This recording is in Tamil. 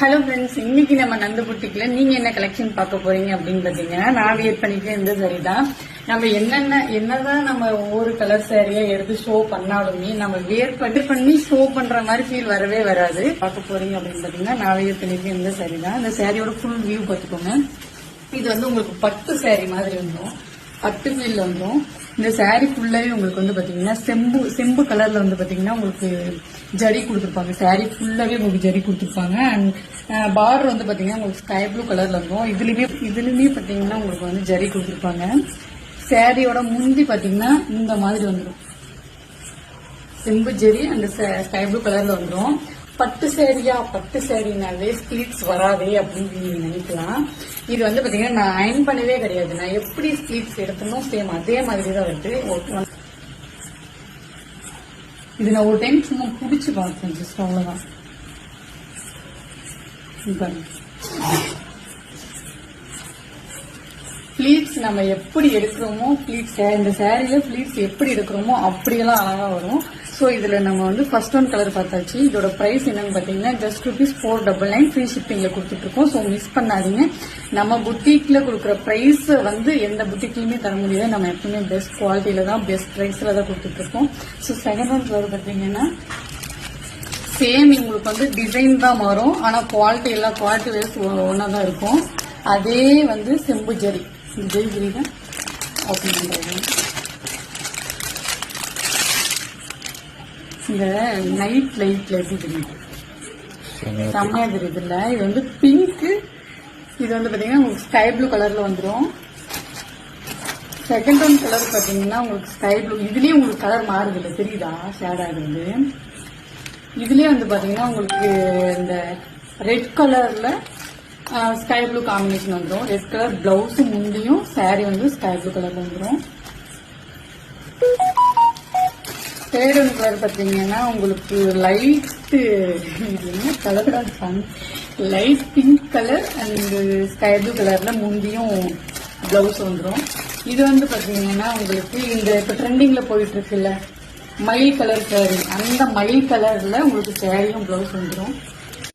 ஹலோ ஃப்ரெண்ட்ஸ், இன்னைக்கு நம்ம நந்து புட்டிக்ல நீங்க என்ன கலெக்ஷன் பார்க்க போறீங்க அப்படின்னு பாத்தீங்கன்னா, நான் வியர் பண்ணிட்டு இந்த சாரி தான். நம்ம என்னதான் நம்ம ஒவ்வொரு கலர் சாரியா எடுத்து ஷோ பண்ணாலுமே நம்ம வியர் பண்ணி ஷோ பண்ற மாதிரி ஃபீல் வரவே வராது. பார்க்க போறீங்க அப்படின்னு பாத்தீங்கன்னா, நான் வியர் பண்ணிட்டு இந்த சாரி தான். இந்த சாரியோட ஃபுல் வியூ பார்த்துக்கோங்க. இது வந்து உங்களுக்கு பட்டு சாரி மாதிரி வந்துடும், பட்டு ஃபீல் வந்துடும். இந்த சாரி ஃபுல்லாவே உங்களுக்கு வந்து பாத்தீங்கன்னா செம்பு கலர்ல வந்து பாத்தீங்கன்னா உங்களுக்கு ஜரி கொடுத்துருப்பாங்க. சாரி ஃபுல்லாவே உங்களுக்கு ஜரி கொடுத்துருப்பாங்க. அண்ட் பார்டர் வந்து பாத்தீங்கன்னா உங்களுக்கு ஸ்கை ப்ளூ கலர்ல வந்துடும். இதுலயுமே பாத்தீங்கன்னா உங்களுக்கு வந்து ஜரி கொடுத்துருப்பாங்க. சாரியோட முந்தி பாத்தீங்கன்னா இந்த மாதிரி வந்துடும், செம்பு ஜரி அந்த ஸ்கை ப்ளூ கலர்ல வந்துடும். பட்டு சாரினாலே ஸ்ப்ளீட்ஸ் வராதே அப்படின்னு நீங்க நினைக்கலாம். இது வந்து பாத்தீங்கன்னா நான் அயன் பண்ணவே கிடையாது. நான் எப்படி ஸ்ப்ளீட்ஸ் எடுத்தனோ சேம் அதே மாதிரி தான் வருது. இது நான் ஒரு டைம் சும்மா புடிச்சு பார்த்தேன், ஜஸ்ட் அவ்வளவுதான். பிளீட்ஸ் நம்ம எப்படி எடுக்கிறோமோ, இந்த சாரியில பிளீட்ஸ் எப்படி எடுக்கிறோமோ அப்படியெல்லாம் அழகா வரும். ஸோ இதுல நம்ம வந்து ஃபர்ஸ்ட் ஒன் கலர் பார்த்தாச்சு. இதோட பிரைஸ் என்னன்னு பாத்தீங்கன்னா ஜஸ்ட் ₹499 ஃப்ரீ ஷிப்பிங்ல கொடுத்துட்டு இருக்கோம். ஸோ மிஸ் பண்ணாதீங்க. நம்ம புட்டிக்ல கொடுக்குற பிரைஸ் வந்து எந்த புட்டிக்லயுமே தர முடியாது. நம்ம எப்பவுமே பெஸ்ட் குவாலிட்டியில தான், பெஸ்ட் பிரைஸ்ல தான் கொடுத்துட்டு இருக்கோம். ஸோ செகண்ட் ஒன் கலர் பாத்தீங்கன்னா சேம் உங்களுக்கு வந்து டிசைன் தான் மாறும், ஆனா குவாலிட்டி வைஸ் ஒன்னா தான் இருக்கும். அதே வந்து செம்பு ஜரி, ஜரி தான் ஓப்பன் பண்றது. இந்த நைட் லைட்ல எப்படி தெரியும், செம்மையா தெரியுதுல்ல. இது வந்து பிங்க், இது வந்து பாத்தீங்கன்னா உங்களுக்கு ஸ்கை ப்ளூ கலர்ல வந்துடும். செகண்ட் ஒன் கலர் பாத்தீங்கன்னா உங்களுக்கு ஸ்கை ப்ளூ. இதுலயே உங்களுக்கு கலர் மாறுது இல்ல, தெரியுதா ஷேட் ஆகுது. இதுலயே வந்து பாத்தீங்கன்னா உங்களுக்கு இந்த ரெட் கலர்ல ஸ்கை ப்ளூ காம்பினேஷன் வந்துடும். ரெட் கலர் பிளவுஸ் முந்தியும் சாரி வந்து ஸ்கை ப்ளூ கலர்ல வந்துடும். தேர்ட் ஒன் கலர் பாத்தீங்கன்னா உங்களுக்கு light pink colour and sky blue கலர்ல முந்தியும் பிளவுஸ் வந்துடும். இது வந்து பாத்தீங்கன்னா உங்களுக்கு இந்த இப்ப ட்ரெண்டிங்ல போயிட்டு இருக்குல்ல மயில் கலர் சாரி, அந்த மயில் கலர்ல உங்களுக்கு சாரியும் பிளவுஸ் வந்துடும்.